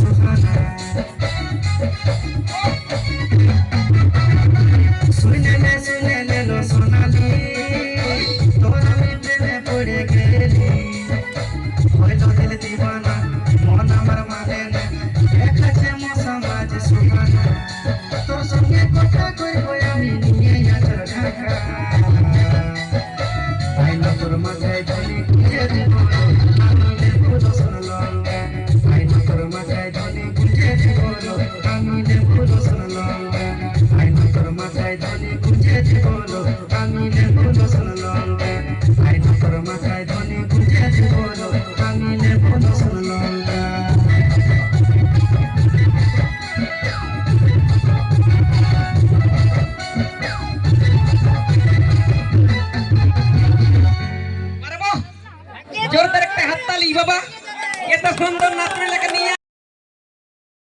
सुहाना सुने ले लो सोनाली तोरा मिटे में पड़े गेली होइलो दिल दीवाना मन আমার মানে না দেখাছে মৌসুম আজ সুহানা তোর সঙ্গে কথা কইব আমি নিয়ে আছর ঢাকা আইলো তোর মাথায় ধরে গুঁজে দিব আমি দেব রসুন লঙ্কা আইলো তোর মাথায় ধরে গুঁজে দিব আমি দেব রসুন লঙ্কা আইলো তোর মাথায় ধরে গুঁজে দিব আমি দেব রসুন লঙ্কা আইলো তোর মাথায় ধরে গুঁজে দিব আমি দেব রসুন লঙ্কা জোরদার একটা হাততালি বাবা, এত সুন্দর নাচ